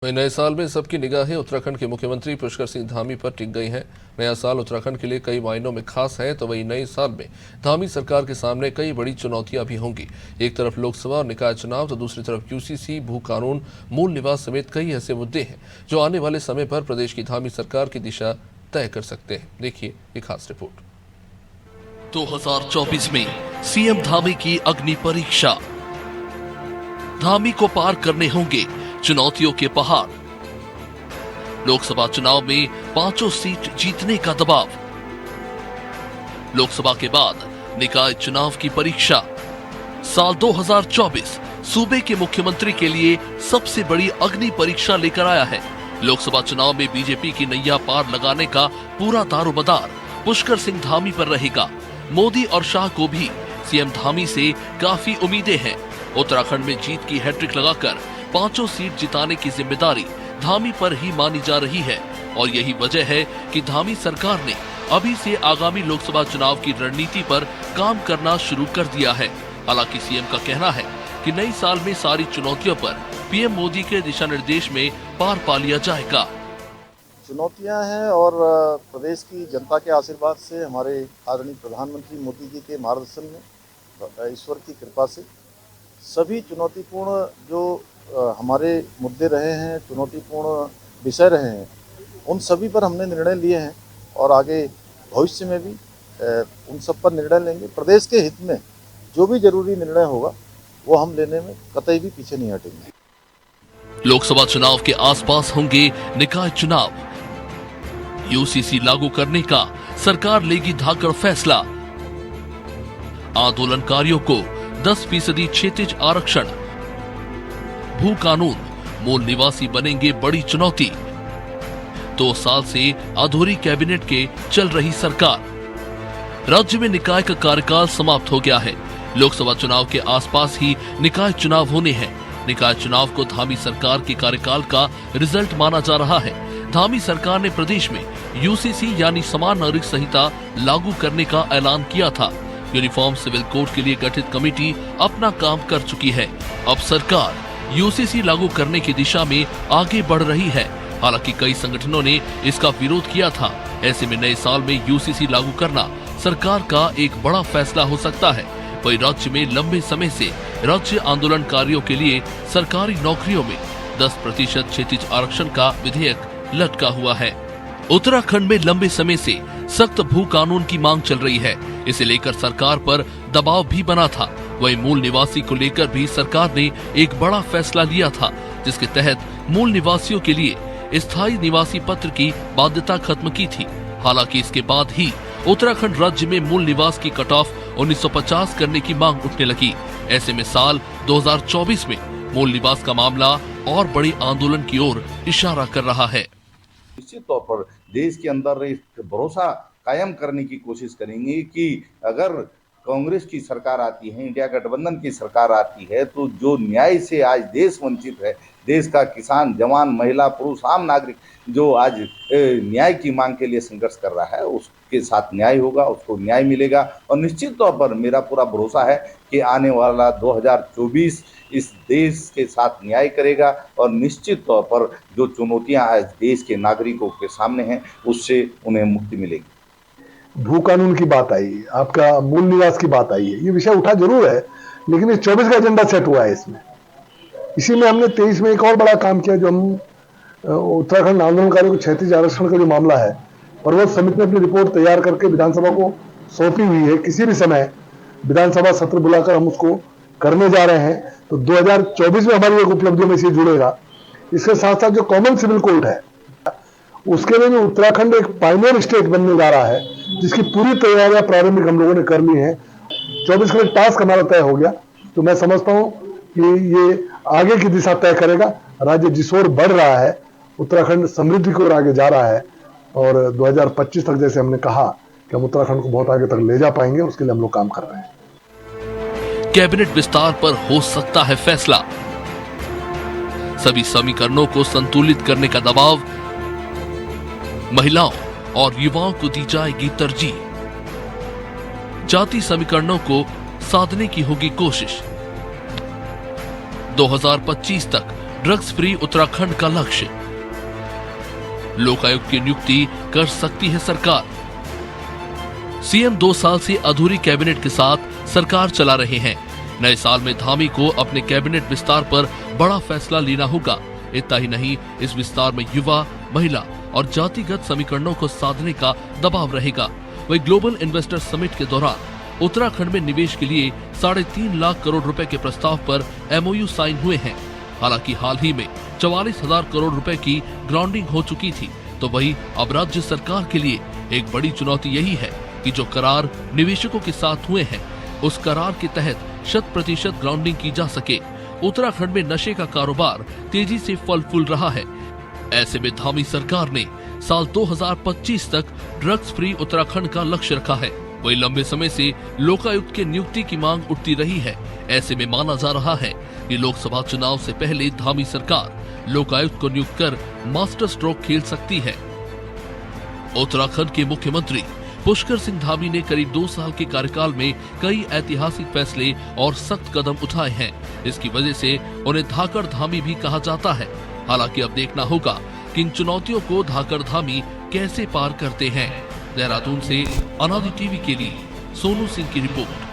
वहीं नए साल में सबकी निगाहें उत्तराखंड के मुख्यमंत्री पुष्कर सिंह धामी पर टिक गई हैं। नया साल उत्तराखंड के लिए कई मायनों में खास है, तो वहीं नए साल में धामी सरकार के सामने कई बड़ी चुनौतियां भी होंगी। एक तरफ लोकसभा और निकाय चुनाव, तो दूसरी तरफ यूसीसी, भू कानून, मूल निवास समेत कई ऐसे मुद्दे हैं जो आने वाले समय पर प्रदेश की धामी सरकार की दिशा तय कर सकते हैं। देखिए एक खास रिपोर्ट। 2024 में सीएम धामी की अग्नि परीक्षा। धामी को पार करने होंगे चुनौतियों के पहाड़। लोकसभा चुनाव में 5 सीट जीतने का दबाव। लोकसभा के बाद निकाय चुनाव की परीक्षा। साल 2024 सूबे के मुख्यमंत्री के लिए सबसे बड़ी अग्नि परीक्षा लेकर आया है। लोकसभा चुनाव में बीजेपी की नैया पार लगाने का पूरा दारोमदार पुष्कर सिंह धामी पर रहेगा। मोदी और शाह को भी सीएम धामी से काफी उम्मीदें हैं। उत्तराखंड में जीत की हैट्रिक लगाकर 5 सीट जिताने की जिम्मेदारी धामी पर ही मानी जा रही है और यही वजह है कि धामी सरकार ने अभी से आगामी लोकसभा चुनाव की रणनीति पर काम करना शुरू कर दिया है। हालांकि सीएम का कहना है कि नई साल में सारी चुनौतियों पर पीएम मोदी के दिशा निर्देश में पार पा लिया जाएगा। चुनौतियां हैं और प्रदेश की जनता के आशीर्वाद से, हमारे आदरणीय प्रधानमंत्री मोदी जी के मार्गदर्शन में, ईश्वर की कृपा से सभी चुनौतीपूर्ण जो हमारे मुद्दे रहे हैं, चुनौतीपूर्ण विषय रहे हैं, उन सभी पर हमने निर्णय लिए हैं और आगे भविष्य में भी उन सब पर निर्णय लेंगे। प्रदेश के हित में जो भी जरूरी निर्णय होगा वो हम लेने में कतई भी पीछे नहीं हटेंगे। लोकसभा चुनाव के आसपास होंगे निकाय चुनाव। यूसीसी लागू करने का सरकार लेगी धाकड़ फैसला। आंदोलनकारियों को 10% क्षैतिज आरक्षण। भू कानून, मूल निवासी बनेंगे बड़ी चुनौती। 2 साल से अधूरी कैबिनेट के चल रही सरकार। राज्य में निकाय का कार्यकाल समाप्त हो गया है। लोकसभा चुनाव के आसपास ही निकाय चुनाव होने हैं। निकाय चुनाव को धामी सरकार के कार्यकाल का रिजल्ट माना जा रहा है। धामी सरकार ने प्रदेश में यूसीसी यानी समान नागरिक संहिता लागू करने का ऐलान किया था। यूनिफॉर्म सिविल कोड के लिए गठित कमेटी अपना काम कर चुकी है। अब सरकार यूसीसी लागू करने की दिशा में आगे बढ़ रही है। हालांकि कई संगठनों ने इसका विरोध किया था। ऐसे में नए साल में यूसीसी लागू करना सरकार का एक बड़ा फैसला हो सकता है। वही राज्य में लंबे समय से राज्य आंदोलनकारियों के लिए सरकारी नौकरियों में 10% क्षैतिज आरक्षण का विधेयक लटका हुआ है। उत्तराखंड में लंबे समय से सख्त भू कानून की मांग चल रही है। इसे लेकर सरकार पर दबाव भी बना था। वही मूल निवासी को लेकर भी सरकार ने एक बड़ा फैसला लिया था, जिसके तहत मूल निवासियों के लिए स्थायी निवासी पत्र की बाध्यता खत्म की थी। हालांकि इसके बाद ही उत्तराखंड राज्य में मूल निवास की कट ऑफ 1950 करने की मांग उठने लगी। ऐसे में साल 2024 में मूल निवास का मामला और बड़ी आंदोलन की ओर इशारा कर रहा है। निश्चित तौर पर देश के अंदर एक भरोसा कायम करने की कोशिश करेंगे कि अगर कांग्रेस की सरकार आती है, इंडिया गठबंधन की सरकार आती है, तो जो न्याय से आज देश वंचित है, देश का किसान, जवान, महिला, पुरुष, आम नागरिक जो आज न्याय की मांग के लिए संघर्ष कर रहा है, उसके साथ न्याय होगा, उसको न्याय मिलेगा। और निश्चित तौर पर मेरा पूरा भरोसा है कि आने वाला 2024 इस देश के साथ न्याय करेगा और निश्चित तौर पर जो चुनौतियां आज देश के नागरिकों के सामने हैं, उससे उन्हें मुक्ति मिलेगी। भू कानून की बात आई, आपका मूल निवास की बात आई है, ये विषय उठा जरूर है, लेकिन ये 24 का एजेंडा सेट हुआ है इसमें। इसी में हमने 23 में एक और बड़ा काम किया, जो हम उत्तराखंड आंदोलनकारियों को क्षैतिज आरक्षण का जो मामला है, पर्वत समिति ने अपनी रिपोर्ट तैयार करके विधानसभा को सौंपी हुई है। किसी भी समय विधानसभा सत्र बुलाकर हम उसको करने जा रहे हैं, तो 2024 में हमारी एक उपलब्धियों में से जुड़ेगा। इसके साथ साथ जो कॉमन सिविल कोड है, उसके लिए भी उत्तराखंड एक पायनियर स्टेट बनने जा रहा है, जिसकी पूरी तैयारियां प्रारंभिक हम लोगों ने कर ली है। 24 का टास्क हमारा तय हो गया, तो मैं समझता हूं कि ये आगे की दिशा तय करेगा। राज्य जिस ओर बढ़ रहा है, उत्तराखंड समृद्धि की ओर आगे जा रहा है और 2025 तक, जैसे हमने कहा, कि हम उत्तराखंड को बहुत आगे तक ले जा पाएंगे, उसके लिए हम लोग काम कर रहे हैं। कैबिनेट विस्तार पर हो सकता है फैसला। सभी समीकरणों को संतुलित करने का दबाव। महिलाओं और युवाओं को दी जाएगी तरजीह। जाति समीकरणों को साधने की होगी कोशिश। 2025 तक ड्रग्स फ्री उत्तराखंड का लक्ष्य। लोकायुक्त की नियुक्ति कर सकती है सरकार। सीएम 2 साल से अधूरी कैबिनेट के साथ सरकार चला रहे हैं। नए साल में धामी को अपने कैबिनेट विस्तार पर बड़ा फैसला लेना होगा। इतना ही नहीं, इस विस्तार में युवा, महिला और जातिगत समीकरणों को साधने का दबाव रहेगा। वही ग्लोबल इन्वेस्टर समिट के दौरान उत्तराखंड में निवेश के लिए 3.5 लाख करोड़ रुपए के प्रस्ताव पर MOU साइन हुए हैं। हालांकि हाल ही में 44,000 करोड़ रुपए की ग्राउंडिंग हो चुकी थी। तो वही अब राज्य सरकार के लिए एक बड़ी चुनौती यही है कि जो करार निवेशकों के साथ हुए हैं, उस करार के तहत 100% ग्राउंडिंग की जा सके। उत्तराखंड में नशे का कारोबार तेजी से फल फूल रहा है। ऐसे में धामी सरकार ने साल 2025 तक ड्रग्स फ्री उत्तराखंड का लक्ष्य रखा है। वही लंबे समय से लोकायुक्त के नियुक्ति की मांग उठती रही है। ऐसे में माना जा रहा है कि लोकसभा चुनाव से पहले धामी सरकार लोकायुक्त को नियुक्त कर मास्टर स्ट्रोक खेल सकती है। उत्तराखंड के मुख्यमंत्री पुष्कर सिंह धामी ने करीब 2 साल के कार्यकाल में कई ऐतिहासिक फैसले और सख्त कदम उठाए हैं। इसकी वजह से उन्हें धाकड़ धामी भी कहा जाता है। हालांकि अब देखना होगा कि इन चुनौतियों को धाकड़ धामी कैसे पार करते हैं। देहरादून से अनादि टीवी के लिए सोनू सिंह की रिपोर्ट।